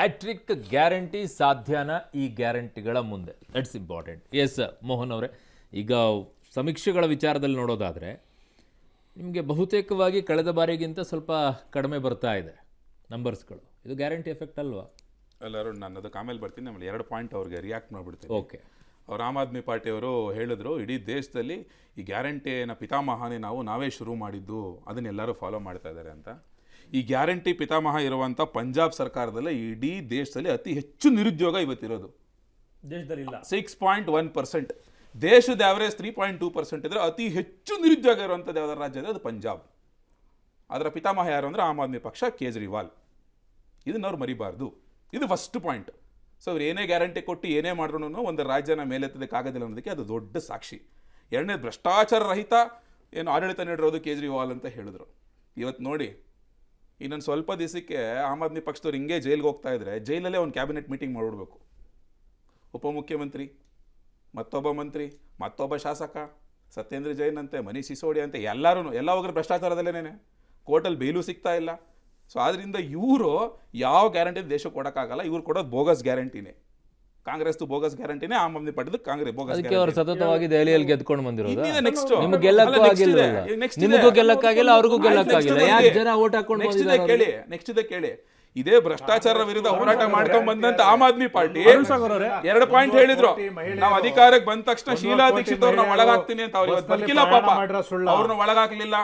Hat trick guarantee ಸಾಧ್ಯನಾ ಈ ಗ್ಯಾರಂಟಿಗಳ ಮುಂದೆ? That's important. ಎಸ್ ಮೋಹನ್ ಅವರೇ, ಈಗ ಸಮೀಕ್ಷೆಗಳ ವಿಚಾರದಲ್ಲಿ ನೋಡೋದಾದರೆ ನಿಮಗೆ ಬಹುತೇಕವಾಗಿ ಕಳೆದ ಬಾರಿಗಿಂತ ಸ್ವಲ್ಪ ಕಡಿಮೆ ಬರ್ತಾ ಇದೆ ನಂಬರ್ಸ್ಗಳು. ಇದು ಗ್ಯಾರಂಟಿ ಎಫೆಕ್ಟ್ ಅಲ್ವಾ? ಎಲ್ಲರೂ ನಾನು ಅದಕ್ಕೆ ಆಮೇಲೆ ಬರ್ತೀನಿ. ಆಮೇಲೆ 2 ಪಾಯಿಂಟ್ ಅವ್ರಿಗೆ ರಿಯಾಕ್ಟ್ ಮಾಡಿಬಿಡ್ತೀನಿ. ಓಕೆ, ಅವ್ರು ಆಮ್ ಆದ್ಮಿ ಪಾರ್ಟಿಯವರು ಹೇಳಿದ್ರು, ಇಡೀ ದೇಶದಲ್ಲಿ ಈ ಗ್ಯಾರಂಟಿನ ಪಿತಾಮಹನೇ ನಾವೇ ಶುರು ಮಾಡಿದ್ದು, ಅದನ್ನೆಲ್ಲರೂ ಫಾಲೋ ಮಾಡ್ತಾ ಇದ್ದಾರೆ ಅಂತ. ಈ ಗ್ಯಾರಂಟಿ ಪಿತಾಮಹ ಇರುವಂಥ ಪಂಜಾಬ್ ಸರ್ಕಾರದಲ್ಲೇ ಇಡೀ ದೇಶದಲ್ಲಿ ಅತಿ ಹೆಚ್ಚು ನಿರುದ್ಯೋಗ ಇವತ್ತಿರೋದು. ದೇಶದಲ್ಲಿ 6.1%. ದೇಶದ ಆವರೇಜ್ 3.2% ಇದ್ರೆ ಅತಿ ಹೆಚ್ಚು ನಿರುದ್ಯೋಗ ಇರುವಂಥದ್ದು ಯಾವ್ದಾರ ರಾಜ್ಯ ಇದೆ ಅದು ಪಂಜಾಬ್. ಅದರ ಪಿತಾಮಹ ಯಾರು ಅಂದರೆ ಆಮ್ ಆದ್ಮಿ ಪಕ್ಷ, ಕೇಜ್ರಿವಾಲ್. ಇದನ್ನ ಅವ್ರು ಮರಿಬಾರ್ದು. ಇದು ಫಸ್ಟ್ ಪಾಯಿಂಟ್. ಸೊ ಅವ್ರು ಏನೇ ಗ್ಯಾರಂಟಿ ಕೊಟ್ಟು ಏನೇ ಮಾಡಿದ್ರು ಒಂದು ರಾಜ್ಯನ ಮೇಲೆತ್ತೋದಕ್ಕಾಗೋದಿಲ್ಲ ಅನ್ನೋದಕ್ಕೆ ಅದು ದೊಡ್ಡ ಸಾಕ್ಷಿ. ಎರಡನೇ, ಭ್ರಷ್ಟಾಚಾರ ರಹಿತ ಏನು ಆಡಳಿತ ನೀಡಿರೋದು ಕೇಜ್ರಿವಾಲ್ ಅಂತ ಹೇಳಿದ್ರು. ಇವತ್ತು ನೋಡಿ, ಇನ್ನೊಂದು ಸ್ವಲ್ಪ ದಿವಸಕ್ಕೆ ಆಮ್ ಆದ್ಮಿ ಪಕ್ಷದವ್ರು ಹಿಂಗೆ ಜೈಲಿಗೆ ಹೋಗ್ತಾ ಇದ್ರೆ ಜೈಲಲ್ಲೇ ಒಂದು ಕ್ಯಾಬಿನೆಟ್ ಮೀಟಿಂಗ್ ಮಾಡಿಬಿಡ್ಬೇಕು. ಉಪಮುಖ್ಯಮಂತ್ರಿ, ಮತ್ತೊಬ್ಬ ಮಂತ್ರಿ, ಮತ್ತೊಬ್ಬ ಶಾಸಕ, ಸತ್ಯೇಂದ್ರ ಜೈನ್ ಅಂತೆ, ಮನೀಶ್ ಸಿಸೋಡಿಯಾ ಅಂತೆ, ಎಲ್ಲ ಹೋಗ್ರೆ ಭ್ರಷ್ಟಾಚಾರದಲ್ಲೇನೆ. ಕೋರ್ಟಲ್ಲಿ ಬೇಲು ಸಿಗ್ತಾ ಇಲ್ಲ. ಸೊ ಆದ್ದರಿಂದ ಇವರು ಯಾವ ಗ್ಯಾರಂಟಿ ದೇಶಕ್ಕೆ ಕೊಡೋಕ್ಕಾಗಲ್ಲ. ಇವ್ರು ಕೊಡೋದು ಬೋಗಸ್ ಗ್ಯಾರಂಟಿನೇ. ಕಾಂಗ್ರೆಸ್ದು ಬೋಗಸ್ ಗ್ಯಾರಂಟಿನೇ, ಆಮ್ ಆದ್ಮಿ ಪಾರ್ಟಿದು ಕಾಂಗ್ರೆಸ್ ಬೋಗಸ್. ಅದಕ್ಕೆ ಅವರು ಸತತವಾಗಿ ದೆಹಲಿಯಲ್ಲಿ ಗೆದ್ಕೊಂಡು ಬಂದಿರೋದು. ನೆಕ್ಸ್ಟ್ ನಿಮ್ಗೆ ಗೆಲ್ಲಕ್ಕೂ ಆಗಿಲ್ಲ, ನಿಮಗೂ ಗೆಲ್ಲಕ್ಕಾಗಿಲ್ಲ, ಅವ್ರಿಗೂ ಗೆಲ್ಲಕ್ಕಾಗಿಲ್ಲ. ಯಾಕೆ ಜನ ಓಟ್ ಹಾಕೊಂಡು ನೆಕ್ಸ್ಟ್ ಇದೆ ಕೇಳಿ. ಇದೇ ಭ್ರಷ್ಟಾಚಾರ ವಿರುದ್ಧ ಹೋರಾಟ ಮಾಡ್ಕೊಂಡ್ ಬಂದಂತ ಆಮ್ ಆದ್ಮಿ ಪಾರ್ಟಿ 2 ಪಾಯಿಂಟ್ ಹೇಳಿದ್ರು. ನಾವು ಅಧಿಕಾರಕ್ಕೆ ಬಂದ ತಕ್ಷಣ ಶೀಲಾ ದೀಕ್ಷಿತ್ ಅವ್ರನ್ನ ಒಳಗಾಗ್ತೀನಿ ಅಂತ. ಅವ್ರು ಇವತ್ತು ಬದುಕಿಲ್ಲ ಪಾಪ, ಅವ್ರನ್ನ ಒಳಗಾಗ್ಲಿಲ್ಲ.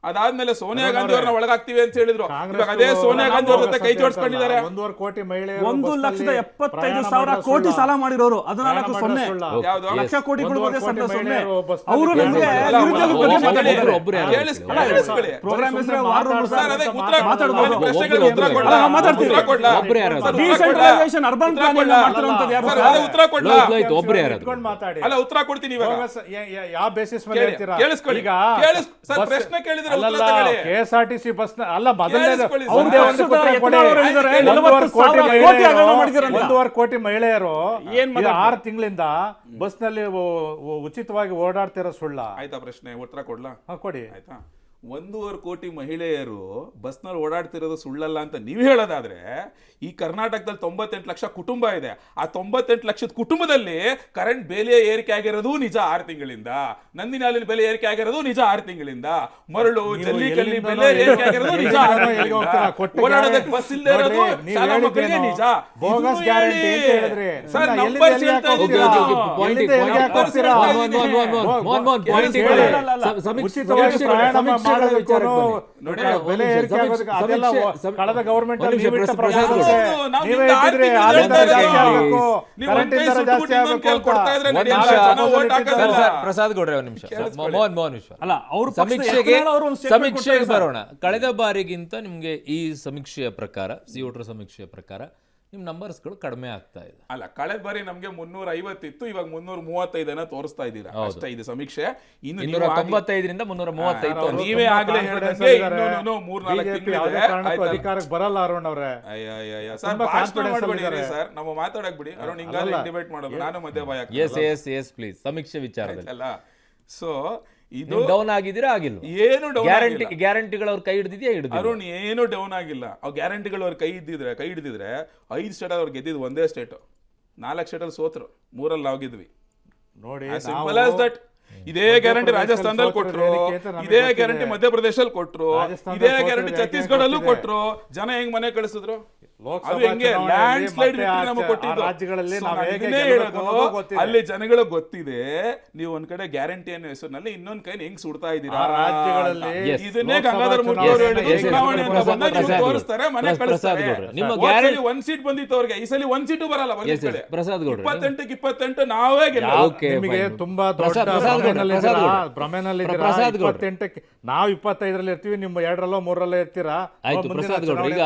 ಅದಾದ್ಮೇಲೆ ಸೋನಿಯಾ ಗಾಂಧಿ ಅವ್ರನ್ನ ಒಳಗಾಗ್ತೀವಿ ಅಂತ ಹೇಳಿದ್ರು. ಅದೇ ಸೋನಿಯಾ ಗಾಂಧಿ ಅವ್ರ ಜೊತೆ ಕೈ ಜೋಡಿಸ್ಕೊಂಡಿದ್ದಾರೆ. 1.25 ಕೋಟಿ ಮಹಿಳೆಯರು ಕೋಟಿ ಸಾಲ ಮಾಡಿರೋರು. 14 ಲಕ್ಷ ಕೋಟಿ ಕೊಡ್ಬೋದೇ ಸೊನ್ನೆ. ಅವರು ಉತ್ತರ ಕೊಡ್ತೀನಿ. ಯಾವ ಬೇಸಿಸ್ ಮೇಲೆ ಕೇಳಿಸ್ಕೊಳ್ಳಿ. ಪ್ರಶ್ನೆ ಕೇಳಿದ್ರೆ ಕೆಎಸ್ಆರ್ಟಿಸಿ ಬಸ್ ಅಲ್ಲ, 1.25 ಕೋಟಿ ಮಹಿಳೆಯರು 6 ತಿಂಗಳಿಂದ ಬಸ್ ನಲ್ಲಿ ಉಚಿತವಾಗಿ ಓಡಾಡ್ತಿರೋ ಸುಳ್ಳ? ಆಯ್ತಾ? ಪ್ರಶ್ನೆ ಉತ್ತರ ಕೊಡ್ಲಾ? ಕೊಡಿ. ಆಯ್ತಾ? 1.25 ಕೋಟಿ ಮಹಿಳೆಯರು ಬಸ್ನಲ್ಲಿ ಓಡಾಡ್ತಿರೋದು ಸುಳ್ಳಲ್ಲ ಅಂತ ನೀವು ಹೇಳೋದಾದ್ರೆ, ಈ ಕರ್ನಾಟಕದಲ್ಲಿ 98 ಲಕ್ಷ ಕುಟುಂಬ ಇದೆ. ಆ 98 ಲಕ್ಷದ ಕುಟುಂಬದಲ್ಲಿ ಕರೆಂಟ್ ಬೆಲೆ ಏರಿಕೆ ಆಗಿರೋದು ನಿಜ 6 ತಿಂಗಳಿಂದ. ನಂದಿನಿ ಹಾಲಿನ ಬೆಲೆ ಏರಿಕೆ ಆಗಿರೋದು ನಿಜ 6 ತಿಂಗಳಿಂದ. ಮರಳು, ಜಲ್ಲಿ ಕಲ್ಲಿ ಬೆಲೆ ಏರಿಕೆ ಆಗಿರೋದು ನಿಜ 6 ತಿಂಗಳಿಂದ. ಓಡಾಡೋದಕ್ಕೆ ಬಸ್ ಇಲ್ಲದೆ ಇರೋದು ಶಾಲಾ ಮಕ್ಕಳಿಗೆ ನಿಜ. ಬೋಗಸ್ ಗ್ಯಾರಂಟಿ ಅಂತ ಹೇಳಿದ್ರೆ ಸರ್, ನಂಬರ್ಸ್ ಹೇಳ್ತಾ ಇದ್ದೀರಾ? ಕಳೆದ ಗವರ್ಮೆಂಟ್ ಪ್ರಸಾದ್ ಗೌಡ್ರೆ ಒಂದು ನಿಮಿಷ. ಮೋಹನ್ ವಿಶ್ವ ಅಲ್ಲ, ಅವರು ಸಮೀಕ್ಷೆಗೆ ಬರೋಣ. ಕಳೆದ ಬಾರಿಗಿಂತ ನಿಮ್ಗೆ ಈ ಸಮೀಕ್ಷೆಯ ಪ್ರಕಾರ, ಸಿ ವೋಟರ್ ಸಮೀಕ್ಷೆಯ ಪ್ರಕಾರ ನಿಮ್ ನಂಬರ್ಸ್ಗಳು ಕಡಿಮೆ ಆಗ್ತಾ ಇದೆ. ಅಲ್ಲ, ಕಳೆದ ಬಾರಿ ನಮ್ಗೆ 350 ಇತ್ತು, ಇವಾಗ 335 ತೋರಿಸ್ತಾ ಇದ್ದೀರಾ ಅಷ್ಟೇ. ಇದು ಸಮೀಕ್ಷೆ. 295ರಿಂದ 335. ನೀವೇ ಆಗ್ಲೇ ಹೇಳಿದಂಗೆ ಇನ್ನೂ 3-4 ತಿಂಗಳು ಅಧಿಕಾರಕ್ಕೆ ಬರಲ್ಲ ಅರುಣ್ ಅವರೇ. ಸರ್, ನಾವು ಮಾತಾಡಕ್ ಬಿಡಿ. ಅರುಣ್ ಹಿಂಗಾದ್ರೆ ಡಿಬೇಟ್ ಮಾಡೋದು, ನಾನು ಮಧ್ಯ ಭಯ. ಎಸ್ ಪ್ಲೀಸ್, ಸಮೀಕ್ಷೆ ವಿಚಾರದಲ್ಲಿ ಅಲ್ಲ. ಸೊ ಇದು ಡೌನ್ ಆಗಿದ್ದೀರಾ? ಆಗಿಲ್ಲ. ಏನು ಗ್ಯಾರಂಟಿಗಳು ಅವ್ರ ಕೈ ಹಿಡಿದಿದ್ಯಾ? ಅರುಣ್, ಏನು ಡೌನ್ ಆಗಿಲ್ಲ. ಅವ್ ಗ್ಯಾರಂಟಿಗಳು ಅವ್ರ ಕೈ ಹಿಡಿದಿದ್ರೆ 5 ಸ್ಟೇಟ್ ಅವ್ರು ಗೆದ್ದಿದ್ದು ಒಂದೇ ಸ್ಟೇಟ್. 4 ಸ್ಟೇಟಲ್ಲಿ ಸೋತ್ರು, 3 ನಾವು ಗೆದ್ವಿ. ನೋಡಿ, ಸಿಂಪಲ್ ಆಸ್ ದಟ್. ಇದೇ ಗ್ಯಾರಂಟಿ ರಾಜಸ್ಥಾನದಲ್ಲಿ ಕೊಟ್ರು, ಇದೇ ಗ್ಯಾರಂಟಿ ಮಧ್ಯಪ್ರದೇಶದಲ್ಲಿ ಕೊಟ್ರು, ಇದೇ ಗ್ಯಾರಂಟಿ ಛತ್ತೀಸ್ಗಢಲ್ಲೂ ಕೊಟ್ರು. ಜನ ಹೆಂಗ್ ಮನೆ ಕಳಿಸಿದ್ರು? ಅಲ್ಲಿ ಜನಗಳು ಗೊತ್ತಿದೆ. ನೀವು ಒಂದ್ ಕಡೆ ಗ್ಯಾರಂಟಿ ಅನ್ನೋ ಹೆಸರಿನಲ್ಲಿ ಇನ್ನೊಂದ್ ಕೈ ಹೆಂಗ್ ಸುಡ್ತಾ ಇದ್ದೀರಾ ರಾಜ್ಯಗಳಲ್ಲಿ. ಇದನ್ನೇ ಗಂಗಾಧರ್ ಮುರ್ಮು ಅವರು ಹೇಳಿದ್ರು. ಚುನಾವಣೆ ಅಂತ ಬಂದಾಗ ನೀವು ತೋರಿಸ್ತಾರೆ, ಮನೆ ಕಳಿಸ್ತಾರೆ. 1 ಸೀಟ್ ಬಂದಿತ್ತು ಅವ್ರಿಗೆ, ಈ ಸಲ 1 ಸೀಟು ಬರಲ್ಲ. 28ಕ್ಕೆ 28 ನಾವೇ ನಿಮಗೆ ತುಂಬಾ ಭ್ರಮೆನಲ್ಲಿ 28ಕ್ಕೆ ನಾವು 25ರಲ್ಲಿ ಇರ್ತೀವಿ, ನಿಮ್ಮ 2ರಲ್ಲೋ 3ರಲ್ಲೋ ಇರ್ತೀರಾ. ಈಗ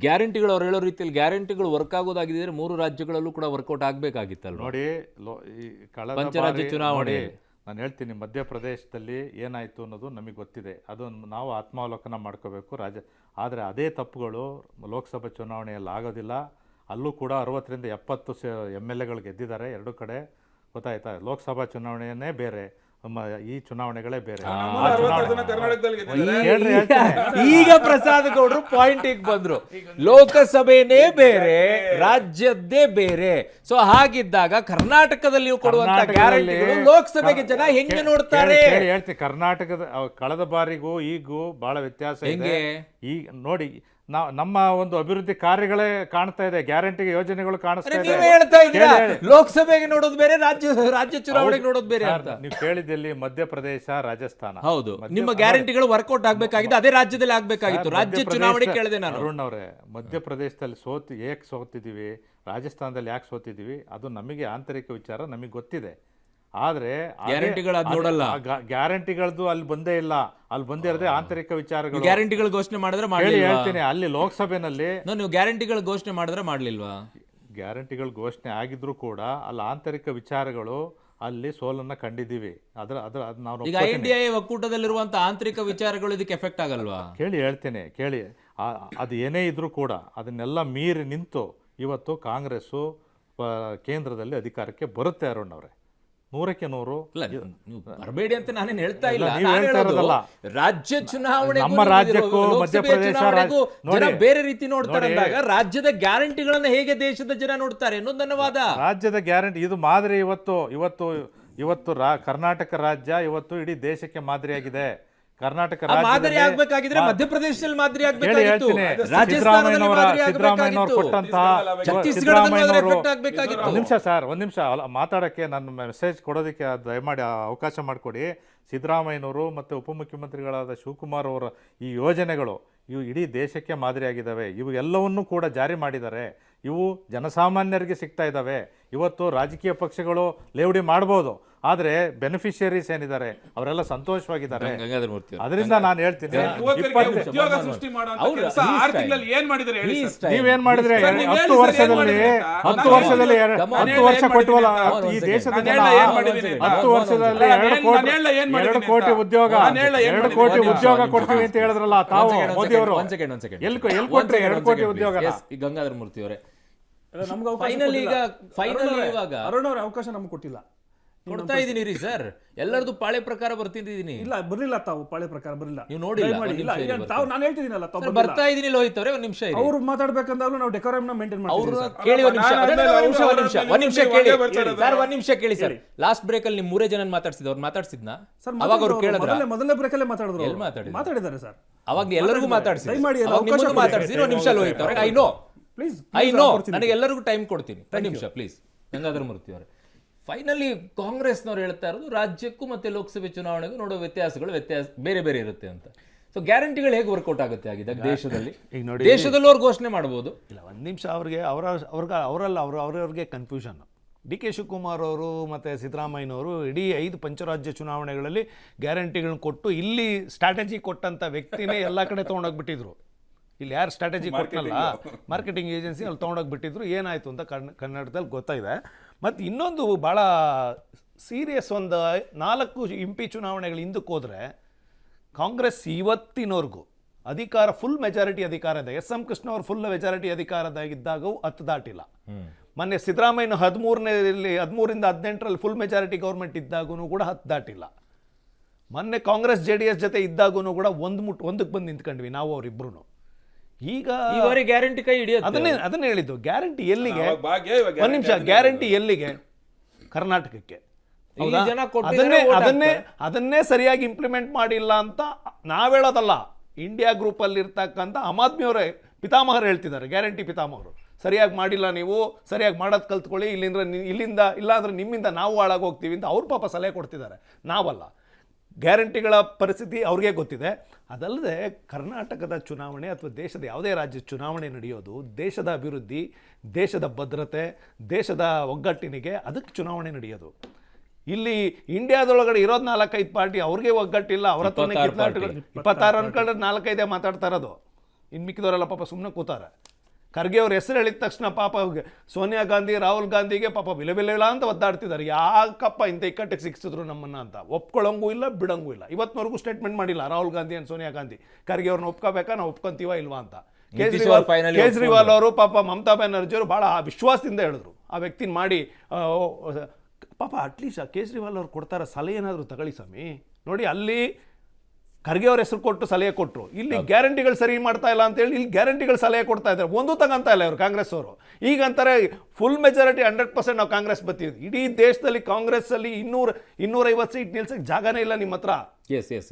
ಗ್ಯಾರಂಟಿಗಳು ಅವ್ರು ಹೇಳೋ ರೀತಿಯಲ್ಲಿ ಗ್ಯಾರಂಟಿಗಳು ವರ್ಕ್ ಆಗೋದಾಗಿದ್ರೆ 3 ರಾಜ್ಯಗಳಲ್ಲೂ ಕೂಡ ವರ್ಕೌಟ್ ಆಗ್ಬೇಕಾಗಿತ್ತಲ್ಲ. ನೋಡಿ, ಪಂಚರಾಜ್ಯ ಚುನಾವಣೆ ನಾನು ಹೇಳ್ತೀನಿ, ಮಧ್ಯಪ್ರದೇಶದಲ್ಲಿ ಏನಾಯ್ತು ಅನ್ನೋದು ನಮಗೆ ಗೊತ್ತಿದೆ. ಅದು ನಾವು ಆತ್ಮಾವಲೋಕನ ಮಾಡ್ಕೋಬೇಕು. ಆದರೆ ಅದೇ ತಪ್ಪುಗಳು ಲೋಕಸಭಾ ಚುನಾವಣೆಯಲ್ಲಿ ಆಗೋದಿಲ್ಲ. ಅಲ್ಲೂ ಕೂಡ 60ರಿಂದ 70 MLAಗಳು ಗೆದ್ದಿದ್ದಾರೆ 2 ಕಡೆ. ಗೊತ್ತಾಯ್ತಾ? ಲೋಕಸಭಾ ಚುನಾವಣೆಯೇ ಬೇರೆ, ನಮ್ಮ ಈ ಚುನಾವಣೆಗಳೇ ಬೇರೆ. ನಮ್ಮಲ್ಲಿ 66 ಜನ ಕರ್ನಾಟಕದಲ್ಲಿ ಗೆದ್ದಿದ್ದಾರೆ. ಹೇಳ್ರಿ, ಹೇಳ್ತೀನಿ. ಈಗ ಪ್ರಸಾದ್ ಗೌಡ್ರು ಪಾಯಿಂಟಿಗೆ ಬಂದ್ರು. ಲೋಕಸಭೆನೇ ಬೇರೆ, ರಾಜ್ಯದ್ದೇ ಬೇರೆ. ಸೊ ಹಾಗಿದ್ದಾಗ ಕರ್ನಾಟಕದಲ್ಲಿ ನೀವು ಕೊಡುವಂತ ಗ್ಯಾರಂಟಿಗಳು ಲೋಕಸಭೆಗೆ ಜನ ಹೆಂಗೆ ನೋಡ್ತಾರೆ? ಹೇಳ್ತೀನಿ, ಕರ್ನಾಟಕದ ಕಳೆದ ಬಾರಿಗೂ ಈಗೂ ಬಹಳ ವ್ಯತ್ಯಾಸ ಇದೆ. ಹೆಂಗೆ? ಈಗ ನೋಡಿ, ನಮ್ಮ ಒಂದು ಅಭಿವೃದ್ಧಿ ಕಾರ್ಯಗಳೇ ಕಾಣ್ತಾ ಇದೆ, ಗ್ಯಾರಂಟಿ ಯೋಜನೆಗಳು ಕಾಣಿಸ್ತಾ ಇದೆ. ನೀವೇ ಹೇಳ್ತಾ ಇದ್ದೀರಾ ಲೋಕಸಭೆಗೆ ನೋಡೋದು ಬೇರೆ, ರಾಜ್ಯ ಚುನಾವಣೆಗೆ ನೋಡೋದು ಬೇರೆ ಅಂತ. ನೀವು ಕೇಳಿದಲ್ಲಿ ಮಧ್ಯಪ್ರದೇಶ, ರಾಜಸ್ಥಾನ. ಹೌದು, ನಿಮ್ಮ ಗ್ಯಾರಂಟಿಗಳು ವರ್ಕೌಟ್ ಆಗ್ಬೇಕಾಗಿತ್ತು, ಅದೇ ರಾಜ್ಯದಲ್ಲಿ ಆಗ್ಬೇಕಾಗಿತ್ತು. ರಾಜ್ಯ ಚುನಾವಣೆ ಕೇಳಿದೆ ನಾನು. ಅರುಣ್ ಅವರೇ, ಮಧ್ಯಪ್ರದೇಶದಲ್ಲಿ ಏಕೆ ಸೋತಿದ್ದೀವಿ, ರಾಜಸ್ಥಾನದಲ್ಲಿ ಯಾಕೆ ಸೋತಿದ್ದೀವಿ, ಅದು ನಮಗೆ ಆಂತರಿಕ ವಿಚಾರ, ನಮಗೆ ಗೊತ್ತಿದೆ. ಆದ್ರೆ ನೋಡಲ್ಲ, ಗ್ಯಾರಂಟಿಗಳದ್ದು ಅಲ್ಲಿ ಬಂದೇ ಇಲ್ಲ, ಅಲ್ಲಿ ಬಂದಿರದೆ ಆಂತರಿಕ ವಿಚಾರಗಳು. ಗ್ಯಾರಂಟಿಗಳು ಘೋಷಣೆ ಮಾಡಿದ್ರೆ ಹೇಳ್ತೀನಿ, ಅಲ್ಲಿ ಲೋಕಸಭೆನಲ್ಲಿ ನೀವು ಗ್ಯಾರಂಟಿಗಳು ಘೋಷಣೆ ಮಾಡಿದ್ರೆ ಮಾಡ್ಲಿಲ್ವಾ? ಗ್ಯಾರಂಟಿಗಳು ಘೋಷಣೆ ಆಗಿದ್ರು ಕೂಡ ಅಲ್ಲಿ ಆಂತರಿಕ ವಿಚಾರಗಳು ಅಲ್ಲಿ ಸೋಲನ್ನ ಕಂಡಿದ್ದೀವಿ. ನಾವು ಈಗ INDA ಒಕ್ಕೂಟದಲ್ಲಿರುವಂತ ಆಂತರಿಕ ವಿಚಾರಗಳು ಇದಕ್ಕೆ ಎಫೆಕ್ಟ್ ಆಗಲ್ವಾ? ಕೇಳಿ, ಅದು ಏನೇ ಇದ್ರೂ ಕೂಡ ಅದನ್ನೆಲ್ಲ ಮೀರಿ ನಿಂತು ಇವತ್ತು ಕಾಂಗ್ರೆಸ್ಸು ಕೇಂದ್ರದಲ್ಲಿ ಅಧಿಕಾರಕ್ಕೆ ಬರುತ್ತೆ. ಅರುಣ್ ಅವರೇ, 100ಕ್ಕೆ 100. ಬರಬೇಡಿ ಅಂತ ನಾನೇನು ಹೇಳ್ತಾ ಇಲ್ಲ. ನೀವು ಹೇಳ್ತಾ ಇರೋದಲ್ಲ, ರಾಜ್ಯ ಚುನಾವಣೆ, ನಮ್ಮ ರಾಜ್ಯಕ್ಕೂ ಮಧ್ಯಪ್ರದೇಶ ಜನ ಬೇರೆ ರೀತಿ ನೋಡ್ತಾರೆ ಅಂದಾಗ ರಾಜ್ಯದ ಗ್ಯಾರಂಟಿಗಳನ್ನ ಹೇಗೆ ದೇಶದ ಜನ ನೋಡ್ತಾರೆ ಅನ್ನೋದು ನನ್ನ ವಾದ. ರಾಜ್ಯದ ಗ್ಯಾರಂಟಿ ಇದು ಮಾದರಿ. ಇವತ್ತು ಕರ್ನಾಟಕ ರಾಜ್ಯ ಇವತ್ತು ಇಡೀ ದೇಶಕ್ಕೆ ಮಾದರಿಯಾಗಿದೆ. ಕರ್ನಾಟಕ ಮಾದರಿ ಆಗ್ಬೇಕಾಗಿದ್ರೆ ಮಧ್ಯಪ್ರದೇಶದಲ್ಲಿ ಮಾದರಿ ಆಗ್ಬೇಕಾಗಿತ್ತು, ಸಿದ್ದರಾಮಯ್ಯನವರು ಕೊಟ್ಟಂತಹ ಒಂದ್ ನಿಮಿಷ ಮಾತಾಡಕ್ಕೆ ನನ್ನ ಮೆಸೇಜ್ ಕೊಡೋದಕ್ಕೆ ದಯಮಾಡಿ ಅವಕಾಶ ಮಾಡಿಕೊಡಿ. ಸಿದ್ದರಾಮಯ್ಯನವರು ಮತ್ತು ಉಪಮುಖ್ಯಮಂತ್ರಿಗಳಾದ ಶಿವಕುಮಾರ್ ಅವರ ಈ ಯೋಜನೆಗಳು ಇವು ಇಡೀ ದೇಶಕ್ಕೆ ಮಾದರಿಯಾಗಿದ್ದಾವೆ. ಇವು ಎಲ್ಲವನ್ನೂ ಕೂಡ ಜಾರಿ ಮಾಡಿದ್ದಾರೆ. ಇವು ಜನಸಾಮಾನ್ಯರಿಗೆ ಸಿಗ್ತಾ ಇದ್ದಾವೆ. ಇವತ್ತು ರಾಜಕೀಯ ಪಕ್ಷಗಳು ಲೇವಡಿ ಮಾಡ್ಬೋದು, ಆದರೆ ಬೆನಿಫಿಷಿಯರೀಸ್ ಏನಿದ್ದಾರೆ ಅವರೆಲ್ಲ ಸಂತೋಷವಾಗಿದ್ದಾರೆ. ಅದರಿಂದ ನಾನು ಹೇಳ್ತೀನಿ, ನೀವೇನ್ ಮಾಡಿದ್ರೆ 10 ವರ್ಷದಲ್ಲಿ 10 ವರ್ಷ ಕೊಟ್ಟವಲ್ಲ ಈ ದೇಶದ ಜನ, 10 ವರ್ಷದಲ್ಲಿ 2 ಕೋಟಿ ಉದ್ಯೋಗ 2 ಕೋಟಿ ಉದ್ಯೋಗ ಕೊಡ್ತೀವಿ ಅಂತ ಹೇಳಿದ್ರಲ್ಲ ತಾವು ಮೋದಿ ಅವರು. ಎಲ್ಲಿ ಕೊಟ್ರಿ 2 ಕೋಟಿ ಉದ್ಯೋಗ? ಗಂಗಾಧರ ಮೂರ್ತಿ ಅವರೇ, ಅರುಣ್ ಅವ್ರ ಅವಕಾಶ ನಮ್ಗೆ ಕೊಟ್ಟಿಲ್ಲ. ಕೊಡ್ತಾ ಇದೀನಿ ರೀ ಸರ್, ಎಲ್ಲರದು ಪಾಳೆ ಪ್ರಕಾರ ಬರ್ತಿದ್ದೀನಿ. ಇಲ್ಲ ಬರ್ಲಿಲ್ಲ, ತಾವು ಪಾಳೆ ಪ್ರಕಾರ ಬರಲಿಲ್ಲ. ನೀವು ನೋಡಿಲ್ಲ, ನಾನು ಹೇಳ್ತಿದ್ದೀನಲ್ಲ, ಬರ್ತಾ ಇದೀನಿ ಲೋಹಿತ್ ಅವರೇ. ಒಂದ್ ನಿಮಿಷ ಅವ್ರು ಮಾತಾಡ್ಬೇಕಂದಾಗ್ಲೂ ನಾವು ಡೆಕೋರಮ್ ಮೇಂಟೈನ್ ಮಾಡ್ತೀವಿ. ಒಂದ್ ನಿಮಿಷ ಕೇಳಿ ಸರ್. ಲಾಸ್ಟ್ ಬ್ರೇಕ್ ಅಲ್ಲಿ ನಿಮ್ 3 ಜನ ಮಾತಾಡ್ಸಿದ್, ಅವ್ರು ಮಾತಾಡ್ಸಿದ್ನ ಅವಾಗ ಅವ್ರು ಕೇಳಿದ್ರ? ಮೊದಲನೇ ಬ್ರೇಕ್ ಅಲ್ಲೇ ಮಾತಾಡಿದ್ರು. ಮಾತಾಡಿದ್ದಾರೆ ಸರ್, ಅವಾಗ ಎಲ್ಲರಿಗೂ ಮಾತಾಡ್ಸಿ. ಒಂದ್ ನಿಮಿಷ ಲೋಹಿತ್ ಅವರೇ, ಐ ನೋ ನನಗೆ ಎಲ್ಲರಿಗೂ ಟೈಮ್ ಕೊಡ್ತೀನಿ. ಒಂದ್ ನಿಮಿಷ ಪ್ಲೀಸ್. ಗಂಗಾಧರ ಮೂರ್ತಿ ಅವರೇ, ಫೈನಲಿ ಕಾಂಗ್ರೆಸ್ನವ್ರು ಹೇಳ್ತಾ ಇರೋದು ರಾಜ್ಯಕ್ಕೂ ಮತ್ತೆ ಲೋಕಸಭೆ ಚುನಾವಣೆಗೂ ನೋಡೋ ವ್ಯತ್ಯಾಸಗಳು ಬೇರೆ ಬೇರೆ ಇರುತ್ತೆ ಅಂತ. ಸೊ ಗ್ಯಾರಂಟಿಗಳು ಹೇಗೆ ವರ್ಕೌಟ್ ಆಗುತ್ತೆ ಆಗಿದೆ ದೇಶದಲ್ಲಿ? ಈಗ ನೋಡಿ, ದೇಶದಲ್ಲೂ ಅವ್ರು ಘೋಷಣೆ ಮಾಡಬಹುದು. ಇಲ್ಲ, ಒಂದು ನಿಮಿಷ, ಅವ್ರಿಗೆ ಕನ್ಫ್ಯೂಷನ್. ಡಿ ಕೆ ಶಿವಕುಮಾರ್ ಅವರು ಮತ್ತು ಸಿದ್ದರಾಮಯ್ಯನವರು ಇಡೀ 5 ಪಂಚರಾಜ್ಯ ಚುನಾವಣೆಗಳಲ್ಲಿ ಗ್ಯಾರಂಟಿಗಳನ್ನ ಕೊಟ್ಟು ಇಲ್ಲಿ ಸ್ಟ್ರಾಟಜಿ ಕೊಟ್ಟಂಥ ವ್ಯಕ್ತಿನೇ ಎಲ್ಲ ಕಡೆ ತೊಗೊಂಡೋಗ್ಬಿಟ್ಟಿದ್ರು. ಇಲ್ಲಿ ಯಾರು ಸ್ಟ್ರಾಟಜಿ ಕೊಟ್ಟನಲ್ಲ, ಮಾರ್ಕೆಟಿಂಗ್ ಏಜೆನ್ಸಿ ಅಲ್ಲಿ ತೊಗೊಂಡೋಗ್ಬಿಟ್ಟಿದ್ರು. ಏನಾಯಿತು ಅಂತ ಕರ್ನಾಟಕದಲ್ಲಿ ಗೊತ್ತಾಯಿದೆ. ಮತ್ತು ಇನ್ನೊಂದು ಭಾಳ ಸೀರಿಯಸ್, ಒಂದು 4 MP ಚುನಾವಣೆಗಳು ಹಿಂದಕ್ಕೆ ಹೋದರೆ ಕಾಂಗ್ರೆಸ್ ಇವತ್ತಿನವರೆಗೂ ಅಧಿಕಾರ ಫುಲ್ ಮೆಜಾರಿಟಿ ಅಧಿಕಾರ ಇದೆ. SM ಕೃಷ್ಣ ಅವರು ಫುಲ್ ಮೆಜಾರಿಟಿ ಅಧಿಕಾರದಾಗಿದ್ದಾಗೂ 10 ದಾಟಿಲ್ಲ. ಮೊನ್ನೆ ಸಿದ್ದರಾಮಯ್ಯ 13ರಿಂದ 18ರಲ್ಲಿ ಫುಲ್ ಮೆಜಾರಿಟಿ ಗೌರ್ಮೆಂಟ್ ಇದ್ದಾಗೂ ಕೂಡ 10 ದಾಟಿಲ್ಲ. ಮೊನ್ನೆ ಕಾಂಗ್ರೆಸ್ JDS ಜೊತೆ ಇದ್ದಾಗೂ ಕೂಡ ಒಂದಕ್ಕೆ ಬಂದು ನಿಂತ್ಕೊಂಡ್ವಿ ನಾವು ಅವರಿಬ್ರು. ಈಗ ಗ್ಯಾರಂಟಿ ಕೈ ಹಿಡಿಯೋದು, ಅದನ್ನೇ ಹೇಳಿದ್ದು. ಗ್ಯಾರಂಟಿ ಎಲ್ಲಿಗೆ? ಒಂದು ನಿಮಿಷ, ಗ್ಯಾರಂಟಿ ಎಲ್ಲಿಗೆ? ಕರ್ನಾಟಕಕ್ಕೆ. ಅದನ್ನೇ ಸರಿಯಾಗಿ ಇಂಪ್ಲಿಮೆಂಟ್ ಮಾಡಿಲ್ಲ ಅಂತ ನಾವೇಳೋದಲ್ಲ. ಇಂಡಿಯಾ ಗ್ರೂಪಲ್ಲಿ ಇರ್ತಕ್ಕಂಥ ಆಮ್ ಆದ್ಮಿ ಅವರೇ ಪಿತಾಮಹರು ಹೇಳ್ತಿದ್ದಾರೆ, ಗ್ಯಾರಂಟಿ ಪಿತಾಮಹರು, ಸರಿಯಾಗಿ ಮಾಡಿಲ್ಲ, ನೀವು ಸರಿಯಾಗಿ ಮಾಡೋದು ಕಲ್ತ್ಕೊಳ್ಳಿ, ಇಲ್ಲಿಂದ ಇಲ್ಲಾಂದ್ರೆ ನಿಮ್ಮಿಂದ ನಾವು ಹಾಳಾಗಿ ಹೋಗ್ತೀವಿ ಅಂತ ಅವ್ರ ಪಾಪ ಸಲಹೆ ಕೊಡ್ತಿದ್ದಾರೆ, ನಾವಲ್ಲ. ಗ್ಯಾರಂಟಿಗಳ ಪರಿಸ್ಥಿತಿ ಅವ್ರಿಗೆ ಗೊತ್ತಿದೆ. ಅದಲ್ಲದೆ ಕರ್ನಾಟಕದ ಚುನಾವಣೆ ಅಥವಾ ದೇಶದ ಯಾವುದೇ ರಾಜ್ಯದ ಚುನಾವಣೆ ನಡೆಯೋದು ದೇಶದ ಅಭಿವೃದ್ಧಿ, ದೇಶದ ಭದ್ರತೆ, ದೇಶದ ಒಗ್ಗಟ್ಟಿನಿಗೆ ಅದಕ್ಕೆ ಚುನಾವಣೆ ನಡೆಯೋದು. ಇಲ್ಲಿ ಇಂಡಿಯಾದೊಳಗಡೆ ಇರೋದು 4-5 ಪಾರ್ಟಿ, ಅವ್ರಿಗೆ ಒಗ್ಗಟ್ಟಿಲ್ಲ, ಅವ್ರ ಹತ್ರನೇ ಕಿತ್ತಾಟಗಳು. 26 ಅನ್ಕೊಂಡ್ರೆ 4-5 ಮಾತಾಡ್ತಾ ಇರೋದು. ಇನ್ನು ಮಿಕ್ಕಿದವರೆಲ್ಲ ಪಾಪ ಸುಮ್ಮನೆ ಕೂತಾರೆ. ಖರ್ಗೆ ಅವ್ರ ಹೆಸರು ಹೇಳಿದ ತಕ್ಷಣ ಪಾಪ ಸೋನಿಯಾ ಗಾಂಧಿ, ರಾಹುಲ್ ಗಾಂಧಿಗೆ ಪಾಪ ವಿಲ ಅಂತ ಒದ್ದಾಡ್ತಿದ್ದಾರೆ. ಯಾಕಪ್ಪ ಇಂಥ ಇಕ್ಕಟ್ಟಿಗೆ ಸಿಕ್ಕಿಸಿದ್ರು ನಮ್ಮನ್ನ ಅಂತ. ಒಪ್ಕೊಳ್ಳೋಂಗೂ ಇಲ್ಲ, ಬಿಡೋಂಗೂ ಇಲ್ಲ. ಇವತ್ತಿನವರೆಗೂ ಸ್ಟೇಟ್ಮೆಂಟ್ ಮಾಡಿಲ್ಲ ರಾಹುಲ್ ಗಾಂಧಿ ಅಂಡ್ ಸೋನಿಯಾ ಗಾಂಧಿ. ಖರ್ಗೆ ಅವ್ರನ್ನ ಒಪ್ಕೋಬೇಕಾ, ನಾವು ಒಪ್ಕೊಂತೀವ ಇಲ್ವಾ ಅಂತ. ಕೇಜ್ರಿವಾಲ್ ಅವರು ಪಾಪ ಮಮತಾ ಬ್ಯಾನರ್ಜಿ ಅವರು ಭಾಳ ವಿಶ್ವಾಸದಿಂದ ಹೇಳಿದ್ರು, ಆ ವ್ಯಕ್ತಿನ ಮಾಡಿ ಪಾಪ ಅಟ್ಲೀಸ್ಟ್ ಆ ಕೇಜ್ರಿವಾಲ್ ಅವ್ರು ಕೊಡ್ತಾರ ಸಲಹೆ ಏನಾದರೂ ತಗೊಳ್ಳಿ ಸ್ವಾಮಿ. ನೋಡಿ ಅಲ್ಲಿ ಖರ್ಗೆ ಅವ್ರ ಹೆಸರು ಕೊಟ್ಟು ಸಲಹೆ ಕೊಟ್ಟರು, ಇಲ್ಲಿ ಗ್ಯಾರಂಟಿಗಳು ಸರಿ ಮಾಡ್ತಾ ಇಲ್ಲ ಅಂತೇಳಿ ಇಲ್ಲಿ ಗ್ಯಾರಂಟಿಗಳು ಸಲಹೆ ಕೊಡ್ತಾ ಇದ್ದಾರೆ. ಒಂದು ತಗೊಂತ ಇಲ್ಲ ಇವರು ಕಾಂಗ್ರೆಸ್ ಅವರು. ಈಗ ಅಂತಾರೆ ಫುಲ್ ಮೆಜಾರಿಟಿ 100% ನಾವು ಕಾಂಗ್ರೆಸ್ ಬರ್ತೀವಿ. ಇಡೀ ದೇಶದಲ್ಲಿ ಕಾಂಗ್ರೆಸ್ ಅಲ್ಲಿ 250 ಸೀಟ್ ನಿಲ್ಸಕ್ಕೆ ಜಾಗನೇ ಇಲ್ಲ ನಿಮ್ಮ ಹತ್ರ. S S S